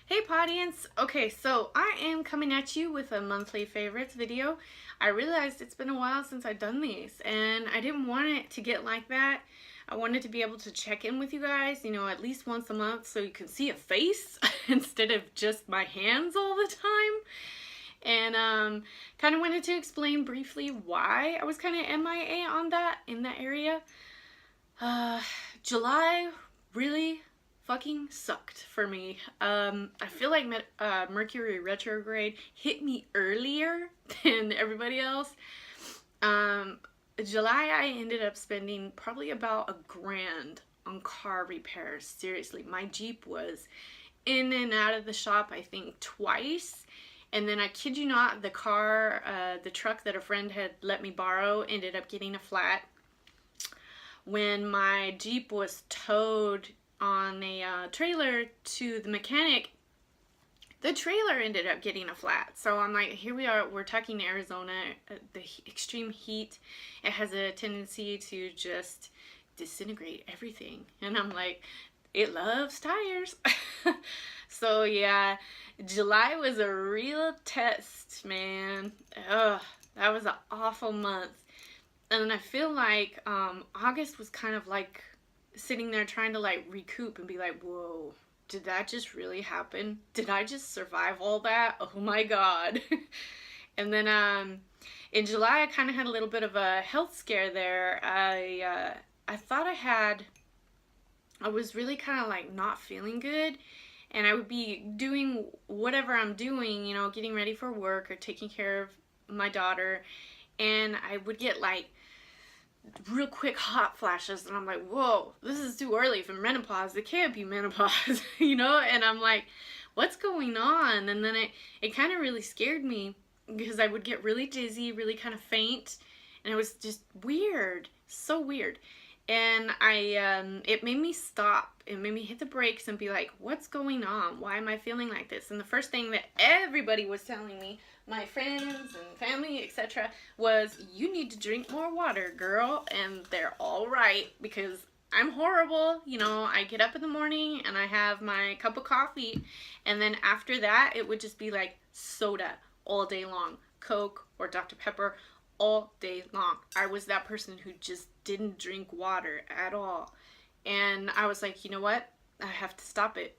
Hey Paw'D'inece! Okay, so I am coming at you with a monthly favorites video. I realized it's been a while since I've done these, and I didn't want it to get like that. I wanted to be able to check in with you guys, at least once a month so you can see a face instead of just my hands all the time. And kind of wanted to explain briefly why I was kind of MIA on that, in that area. July really fucking sucked for me. I feel like Mercury retrograde hit me earlier than everybody else. July I ended up spending probably about $1,000 on car repairs. Seriously, my Jeep was in and out of the shop I think twice. And then I kid you not, the truck that a friend had let me borrow ended up getting a flat. When my Jeep was towed on a trailer to the mechanic, the trailer ended up getting a flat. So I'm like, here we are, we're talking Arizona, the extreme heat. It has a tendency to just disintegrate everything. And I'm like, it loves tires. So yeah, July was a real test, man. Ugh, that was an awful month. And I feel like August was kind of like sitting there trying to like recoup and be like, whoa, did that just really happen? Did I just survive all that? Oh my god. And then in July I kind of had a little bit of a health scare there. I thought I was really kind of like not feeling good, and I would be doing whatever I'm doing, getting ready for work or taking care of my daughter, and I would get like real quick hot flashes, and I'm like, whoa, this is too early for menopause. It can't be menopause, and I'm like, what's going on? And then it kind of really scared me because I would get really dizzy, really kind of faint, and it was just weird, so weird. And it made me stop. It made me hit the brakes and be like, what's going on? Why am I feeling like this? And the first thing that everybody was telling me, my friends and family, etc., was, you need to drink more water, girl. And they're all right, because I'm horrible. I get up in the morning and I have my cup of coffee, and then after that it would just be like soda all day long, Coke or Dr. Pepper all day long. I was that person who just didn't drink water at all. And I was like, you know what? I have to stop it.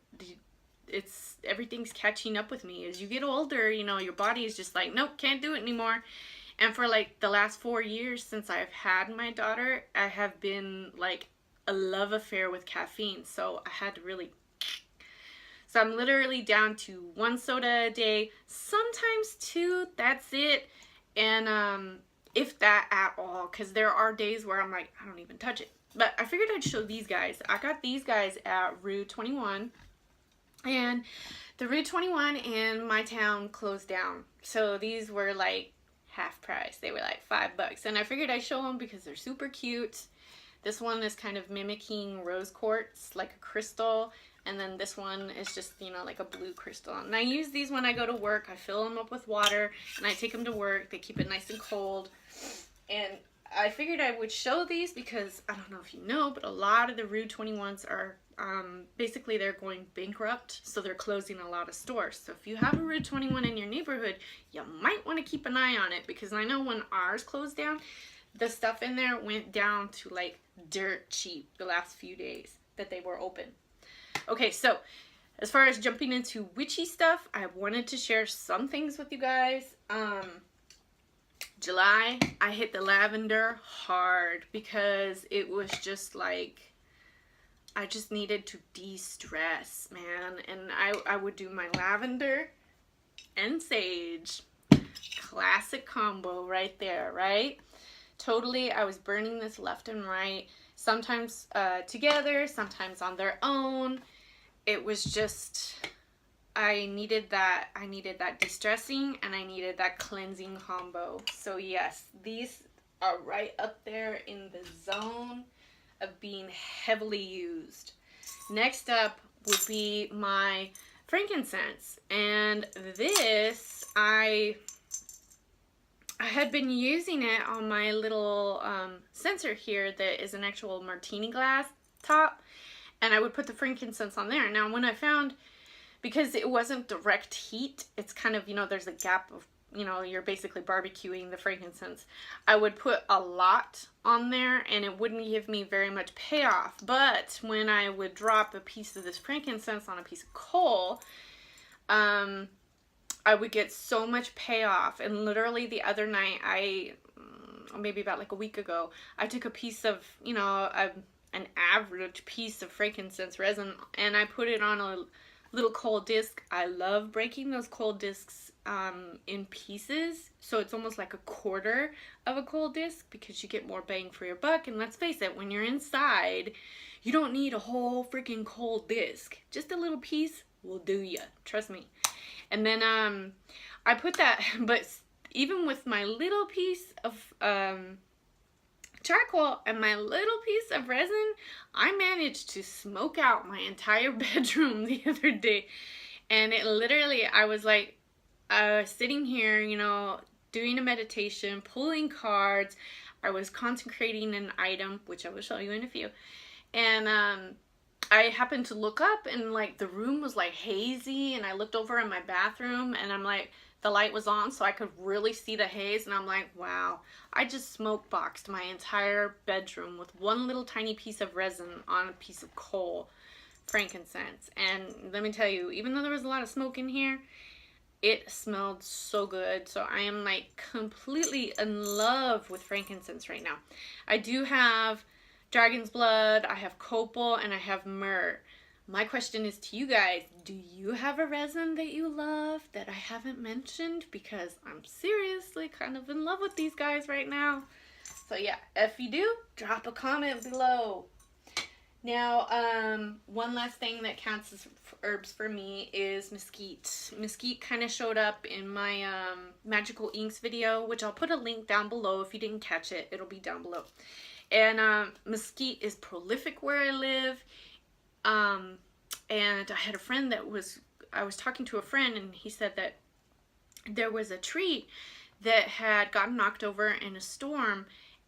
Everything's catching up with me. As you get older, your body is just like, nope, can't do it anymore. And for like the last 4 years since I've had my daughter, I have been like a love affair with caffeine. So I had to really... So I'm literally down to 1 soda a day, sometimes 2, that's it. And if that at all, because there are days where I'm like, I don't even touch it. But I figured I'd show these guys. I got these guys at Route 21, and the Route 21 in my town closed down. So these were like half price. They were like $5, and I figured I'd show them because they're super cute. This one is kind of mimicking rose quartz, like a crystal. And then this one is just, like a blue crystal. And I use these when I go to work. I fill them up with water and I take them to work. They keep it nice and cold. And I figured I would show these because, I don't know if you know, but a lot of the Route 21s are, basically they're going bankrupt. So they're closing a lot of stores. So if you have a Route 21 in your neighborhood, you might want to keep an eye on it. Because I know when ours closed down, the stuff in there went down to like dirt cheap the last few days that they were open. Okay, so as far as jumping into witchy stuff, I wanted to share some things with you guys. July, I hit the lavender hard because it was just like, I just needed to de-stress, man. And I would do my lavender and sage. Classic combo right there, right? Totally, I was burning this left and right. Sometimes together, sometimes on their own. It was just, I needed that de-stressing, and I needed that cleansing combo. So yes, these are right up there in the zone of being heavily used. Next up would be my frankincense, and this, I had been using it on my little censer here that is an actual martini glass top, and I would put the frankincense on there. Now when I found because it wasn't direct heat. It's kind of, you know, there's a gap of, you know, you're basically barbecuing the frankincense. I would put a lot on there and it wouldn't give me very much payoff. But when I would drop a piece of this frankincense on a piece of coal, I would get so much payoff. And literally the other night, maybe about like a week ago, I took a piece of, you know, an average piece of frankincense resin and I put it on a little coal disc. I love breaking those coal discs in pieces, so it's almost like a quarter of a coal disc because you get more bang for your buck. And let's face it, when you're inside, you don't need a whole freaking coal disc. Just a little piece will do ya, trust me. And then I put that, but even with my little piece of charcoal and my little piece of resin, I managed to smoke out my entire bedroom the other day. And it literally, I was like sitting here, you know, doing a meditation, pulling cards. I was consecrating an item, which I will show you in a few. And I happened to look up and like the room was like hazy, and I looked over in my bathroom and I'm like, the light was on so I could really see the haze, and I'm like, wow, I just smoke boxed my entire bedroom with one little tiny piece of resin on a piece of coal frankincense. And let me tell you, even though there was a lot of smoke in here, it smelled so good. So I am like completely in love with frankincense right now. I do have dragon's blood, I have copal, and I have myrrh. My question is to you guys, do you have a resin that you love that I haven't mentioned? Because I'm seriously kind of in love with these guys right now. So yeah, if you do, drop a comment below. Now, one last thing that counts as herbs for me is mesquite. Mesquite kind of showed up in my magical inks video, which I'll put a link down below. If you didn't catch it, it'll be down below. And mesquite is prolific where I live. And I had a friend I was talking to a friend, and he said that there was a tree that had gotten knocked over in a storm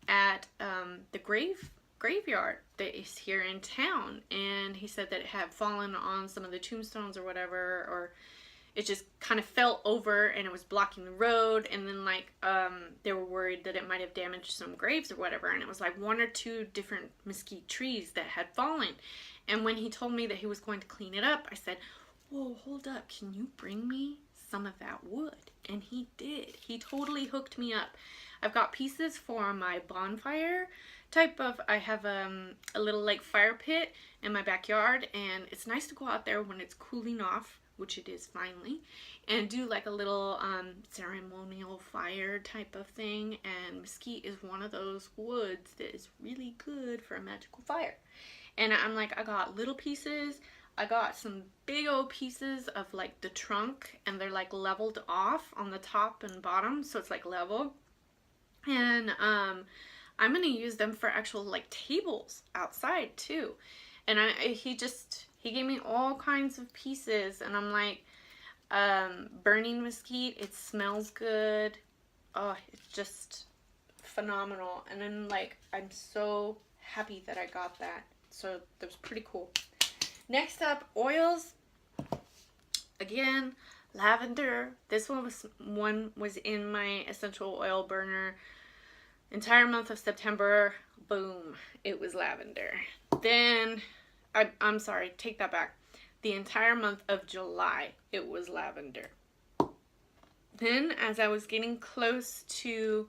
at the graveyard that is here in town. And he said that it had fallen on some of the tombstones or whatever, or it just kind of fell over and it was blocking the road. And then like they were worried that it might have damaged some graves or whatever, and it was like 1 or 2 different mesquite trees that had fallen. And when he told me that he was going to clean it up, I said, whoa, hold up, can you bring me some of that wood? And he did. He totally hooked me up. I've got pieces for my bonfire type of, I have a little like fire pit in my backyard, and it's nice to go out there when it's cooling off, which it is finally, and do like a little ceremonial fire type of thing. And mesquite is one of those woods that is really good for a magical fire. And I'm like, I got little pieces, I got some big old pieces of like the trunk, and they're like leveled off on the top and bottom, so it's like level. And I'm gonna use them for actual like tables outside too. And he gave me all kinds of pieces, and I'm like, burning mesquite, it smells good. Oh, it's just phenomenal. And then like, I'm so happy that I got that. So that was pretty cool. Next up, oils. Again, lavender. This one was in my essential oil burner. Entire month of September, boom, it was lavender. Then, I'm sorry, take that back. The entire month of July, it was lavender. Then, as I was getting close to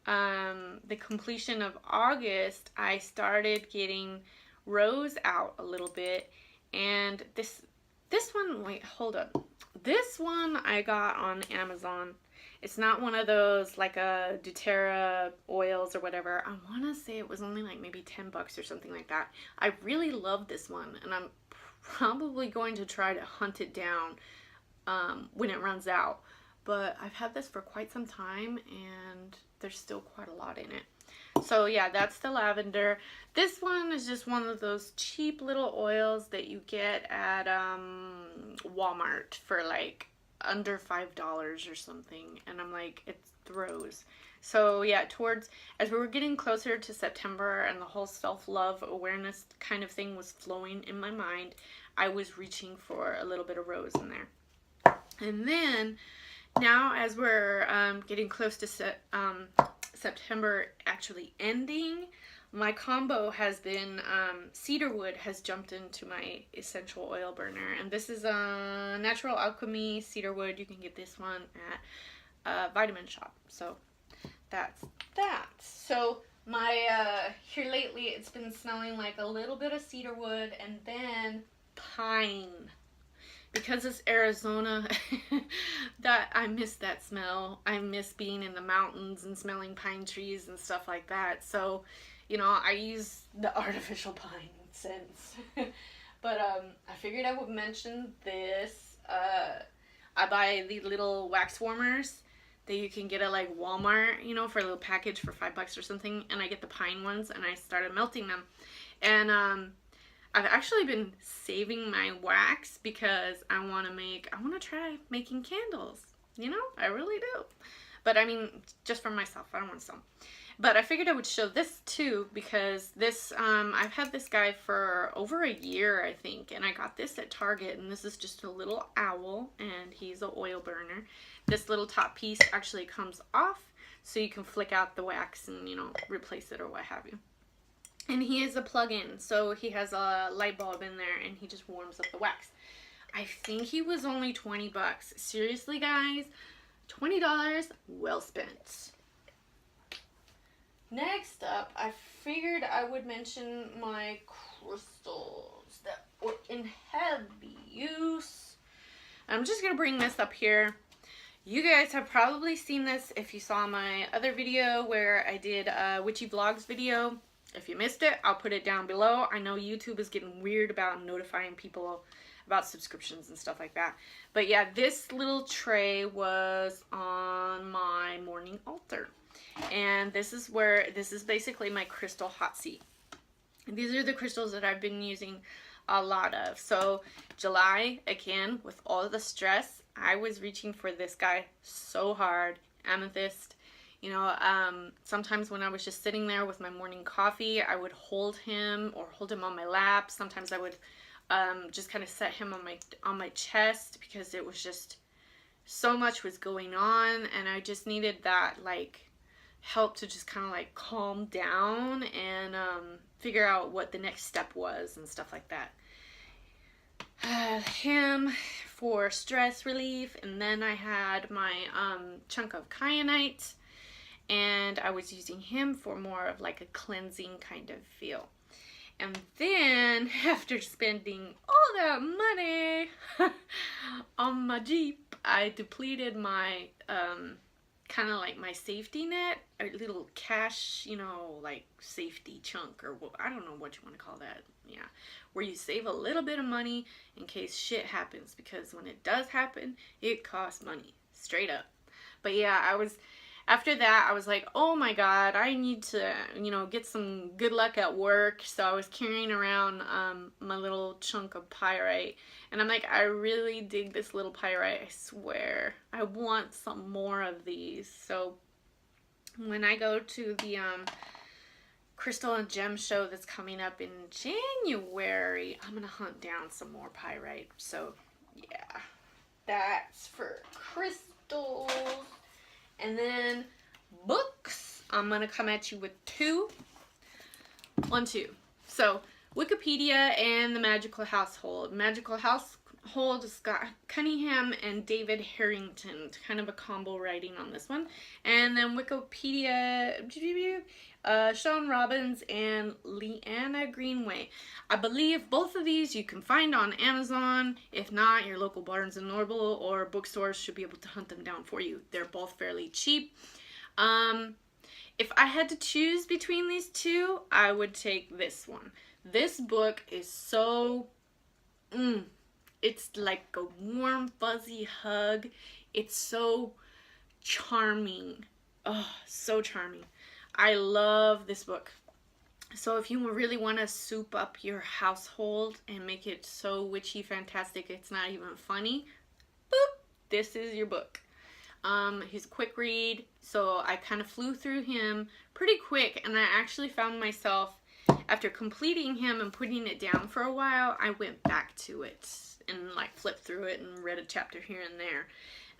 the completion of August, I started getting rose out a little bit. And this one, wait, hold up. This one I got on Amazon. It's not one of those like a doTERRA oils or whatever. I want to say it was only like maybe 10 bucks or something like that. I really love this one, and I'm probably going to try to hunt it down when it runs out. But I've had this for quite some time, and there's still quite a lot in it. So yeah, that's the lavender. This one is just one of those cheap little oils that you get at Walmart for like under $5 or something. And I'm like, it's rose. So yeah, as we were getting closer to September and the whole self-love awareness kind of thing was flowing in my mind, I was reaching for a little bit of rose in there. And then now as we're getting close to September actually ending, my combo has been cedarwood has jumped into my essential oil burner, and this is a Natural Alchemy cedarwood. You can get this one at Vitamin Shop. So that's that. So my here lately it's been smelling like a little bit of cedarwood and then pine. Because it's Arizona, that I miss that smell. I miss being in the mountains and smelling pine trees and stuff like that. So, you know, I use the artificial pine scents. But I figured I would mention this. I buy these little wax warmers that you can get at like Walmart, you know, for a little package for $5 or something. And I get the pine ones and I started melting them. And I've actually been saving my wax because I want to try making candles. You know, I really do. But I mean, just for myself. I don't want some. But I figured I would show this too because this, I've had this guy for over a year, I think. And I got this at Target, and this is just a little owl, and he's an oil burner. This little top piece actually comes off so you can flick out the wax and, you know, replace it or what have you. And he is a plug-in, so he has a light bulb in there and he just warms up the wax. I think he was only 20 bucks. Seriously, guys, $20 well spent. Next up, I figured I would mention my crystals that were in heavy use. I'm just going to bring this up here. You guys have probably seen this if you saw my other video where I did a Witchy Vlogs video. If you missed it, I'll put it down below. I know YouTube is getting weird about notifying people about subscriptions and stuff like that. But yeah, this little tray was on my morning altar. And this is basically my crystal hot seat. These are the crystals that I've been using a lot of. So July, again, with all the stress, I was reaching for this guy so hard. Amethyst. You know, sometimes when I was just sitting there with my morning coffee, I would hold him or hold him on my lap. Sometimes I would just kind of set him on my chest because it was just so much was going on, and I just needed that like help to just kind of like calm down and figure out what the next step was and stuff like that. Him for stress relief, and then I had my chunk of kyanite. And I was using him for more of like a cleansing kind of feel. And then, after spending all that money on my Jeep, I depleted my, kind of like my safety net, a little cash, you know, like safety chunk, or I don't know what you want to call that. Yeah, where you save a little bit of money in case shit happens, because when it does happen, it costs money, straight up. But yeah, after that, I was like, oh my god, I need to, you know, get some good luck at work. So I was carrying around my little chunk of pyrite. And I'm like, I really dig this little pyrite, I swear. I want some more of these. So when I go to the Crystal and Gem show that's coming up in January, I'm going to hunt down some more pyrite. So yeah, that's for crystals. And then books, I'm going to come at you with two. So Wikipedia and the Magical Household. Magical Household has got Cunningham and David Harrington, kind of a combo writing on this one. And then Wikipedia, Sean Robbins and Leanna Greenway. I believe both of these you can find on Amazon. If not, your local Barnes & Noble or bookstores should be able to hunt them down for you. They're both fairly cheap. If I had to choose between these two, I would take this one. This book is so, it's like a warm, fuzzy hug. It's so charming. Oh, so charming. I love this book. So if you really want to soup up your household and make it so witchy fantastic it's not even funny, boop, this is your book. He's a quick read, so I kind of flew through him pretty quick, and I actually found myself, after completing him and putting it down for a while, I went back to it and like flipped through it and read a chapter here and there.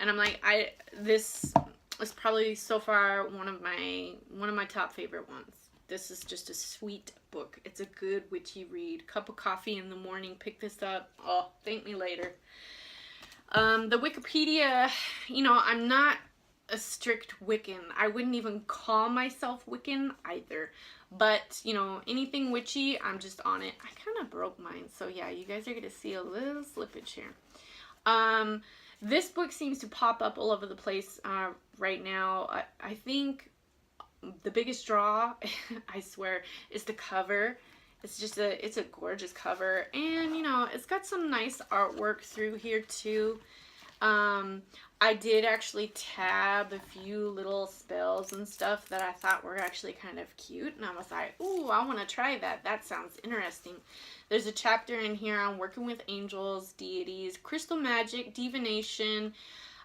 And I'm like, this is probably so far one of my top favorite ones. This is just a sweet book. It's a good witchy read. Cup of coffee in the morning, pick this up. Oh, thank me later. The Wikipedia, you know, I'm not a strict Wiccan. I wouldn't even call myself Wiccan either. But, you know, anything witchy, I'm just on it. I kind of broke mine. So, yeah, you guys are going to see a little slippage here. This book seems to pop up all over the place right now. I think the biggest draw, I swear, is the cover. It's a gorgeous cover, and you know, it's got some nice artwork through here too. I did actually tab a few little spells and stuff that I thought were actually kind of cute, and I was like, ooh, I want to try that. That sounds interesting. There's a chapter in here on working with angels, deities, crystal magic, divination,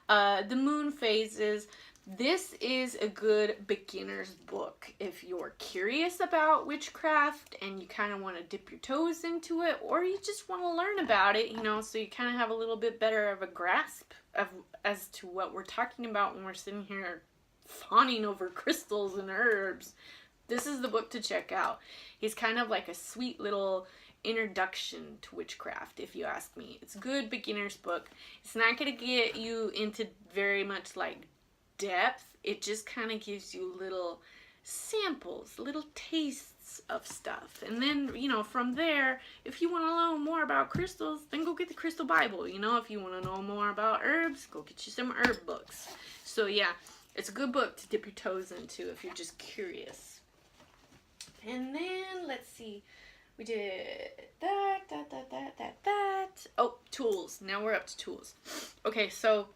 the moon phases. This is a good beginner's book if you're curious about witchcraft and you kind of want to dip your toes into it, or you just want to learn about it, you know, so you kind of have a little bit better of a grasp of as to what we're talking about when we're sitting here fawning over crystals and herbs. This is the book to check out. He's kind of like a sweet little introduction to witchcraft, if you ask me. It's a good beginner's book. It's not going to get you into very much like depth. It just kind of gives you little samples, little tastes of stuff, and then, you know, from there, if you want to know more about crystals, then go get the Crystal Bible. You know, if you want to know more about herbs, go get you some herb books. So yeah, it's a good book to dip your toes into if you're just curious. And then let's see, we did that. Oh, tools. Now we're up to tools. Okay, so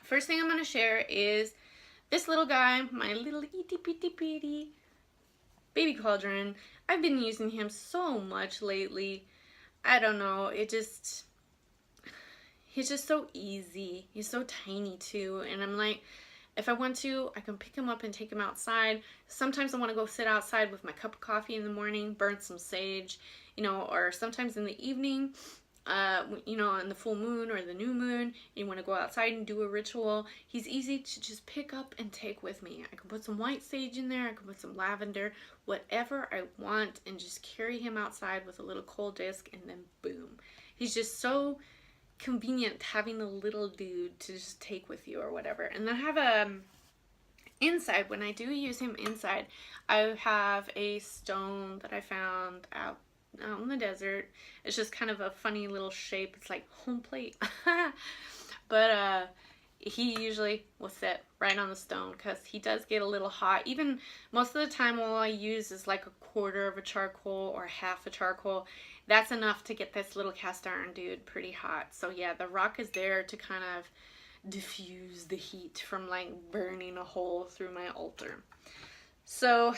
first thing I'm going to share is this little guy, my little itty bitty bitty baby cauldron. I've been using him so much lately. I don't know, he's just so easy. He's so tiny too, and I'm like, if I want to, I can pick him up and take him outside. Sometimes I want to go sit outside with my cup of coffee in the morning, burn some sage, you know, or sometimes in the evening, you know, on the full moon or the new moon, you want to go outside and do a ritual. He's easy to just pick up and take with me. I can put some white sage in there, I can put some lavender, whatever I want, and just carry him outside with a little coal disc, and then boom. He's just so convenient having a little dude to just take with you or whatever. And then I have inside, when I do use him inside, I have a stone that I found out in the desert. It's just kind of a funny little shape. It's like home plate. But he usually will sit right on the stone because he does get a little hot. Even most of the time, all I use is like a quarter of a charcoal or half a charcoal. That's enough to get this little cast iron dude pretty hot. So yeah, the rock is there to kind of diffuse the heat from like burning a hole through my altar. So,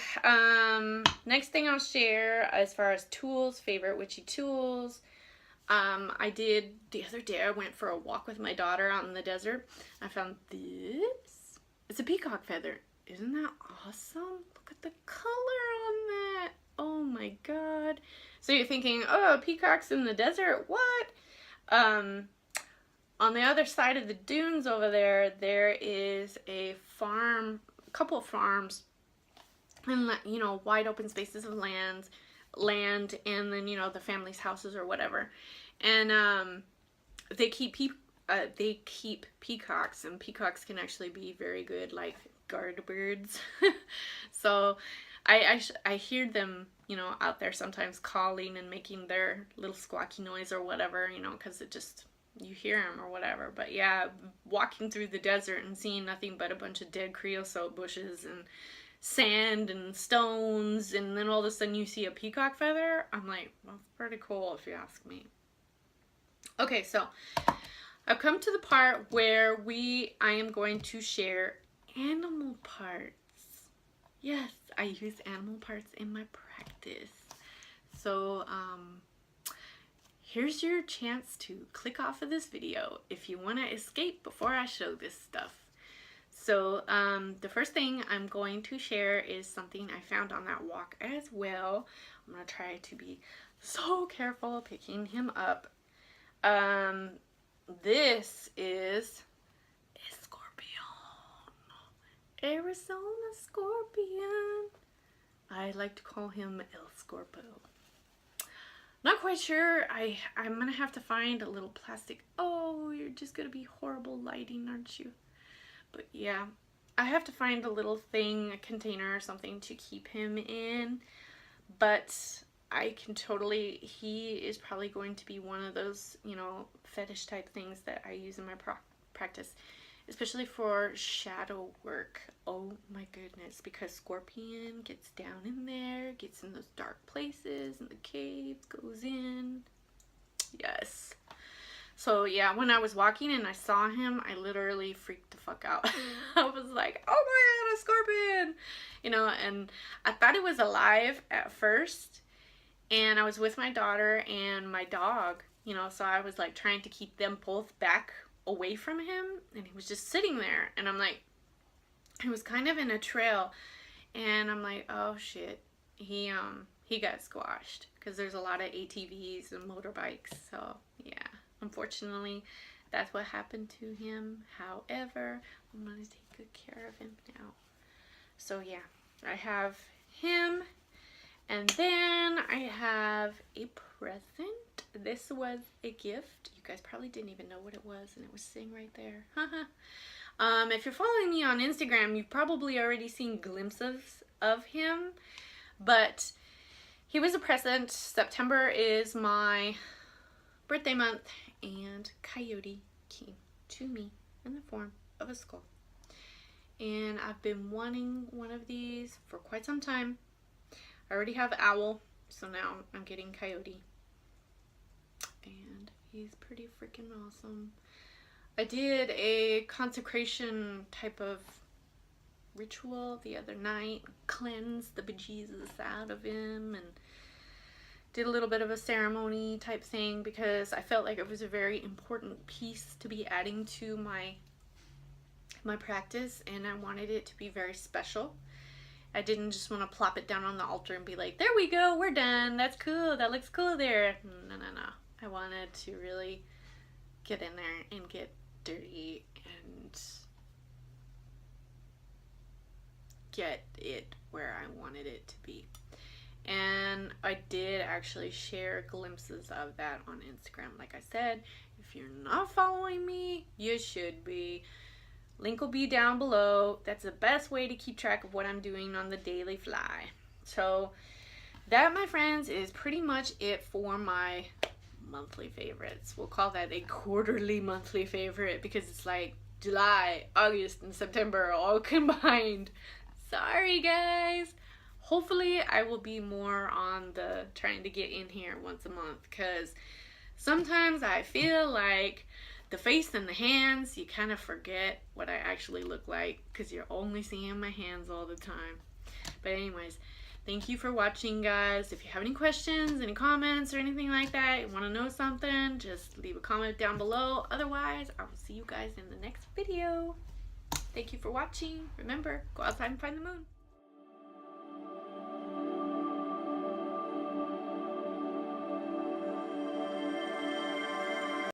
next thing I'll share as far as tools, favorite witchy tools. I did, the other day I went for a walk with my daughter out in the desert. I found this. It's a peacock feather. Isn't that awesome? Look at the color on that. Oh my god. So you're thinking, oh, peacocks in the desert? What? On the other side of the dunes over there, there is a farm, a couple of farms, and, you know, wide open spaces of land, and then, you know, the family's houses or whatever, and they keep peacocks, and peacocks can actually be very good like guard birds. So I hear them, you know, out there sometimes calling and making their little squawky noise or whatever, you know, because it just, you hear them or whatever. But yeah, walking through the desert and seeing nothing but a bunch of dead creosote bushes and sand and stones, and then all of a sudden you see a peacock feather, I'm like, well, that's pretty cool if you ask me. Okay, so I've come to the part where I am going to share animal parts. Yes, I use animal parts in my practice. So here's your chance to click off of this video if you want to escape before I show this stuff. So the first thing I'm going to share is something I found on that walk as well. I'm going to try to be so careful picking him up. This is a scorpion. Arizona scorpion. I like to call him El Scorpo. Not quite sure. I'm gonna have to find a little plastic. Oh, you're just gonna be horrible lighting, aren't you? But yeah, I have to find a little thing, a container or something to keep him in. But I can totally, he is probably going to be one of those, you know, fetish type things that I use in my practice. Especially for shadow work. Oh my goodness, because Scorpion gets down in there, gets in those dark places, in the caves, goes in. Yes. So yeah, when I was walking and I saw him, I literally freaked the fuck out. I was like, oh my god, a scorpion! You know, and I thought it was alive at first. And I was with my daughter and my dog, you know, so I was like trying to keep them both back away from him, and he was just sitting there, and I'm like, he was kind of in a trail, and I'm like, oh shit, he got squashed, because there's a lot of ATVs and motorbikes. So yeah, unfortunately that's what happened to him. However, I'm gonna take good care of him now. So yeah, I have him, and then I have a present. This was a gift. You guys probably didn't even know what it was, and it was sitting right there. If you're following me on Instagram, you've probably already seen glimpses of him, but he was a present. September is my birthday month, and Coyote came to me in the form of a skull. And I've been wanting one of these for quite some time. I already have Owl, so now I'm getting Coyote. And he's pretty freaking awesome. I did a consecration type of ritual the other night. Cleansed the bejesus out of him and did a little bit of a ceremony type thing because I felt like it was a very important piece to be adding to my practice, and I wanted it to be very special. I didn't just want to plop it down on the altar and be like, there we go, we're done, that's cool, that looks cool there. No. I wanted to really get in there and get dirty and get it where I wanted it to be. And I did actually share glimpses of that on Instagram. Like I said, if you're not following me, you should be. Link will be down below. That's the best way to keep track of what I'm doing on the daily fly. So that, my friends, is pretty much it for my monthly favorites. We'll call that a quarterly monthly favorite because it's like July, August, and September all combined. Sorry guys. Hopefully I will be more on the trying to get in here once a month, because sometimes I feel like the face and the hands, you kind of forget what I actually look like because you're only seeing my hands all the time. But anyways, thank you for watching, guys. If you have any questions, any comments, or anything like that, you want to know something, just leave a comment down below. Otherwise, I will see you guys in the next video. Thank you for watching. Remember, go outside and find the moon.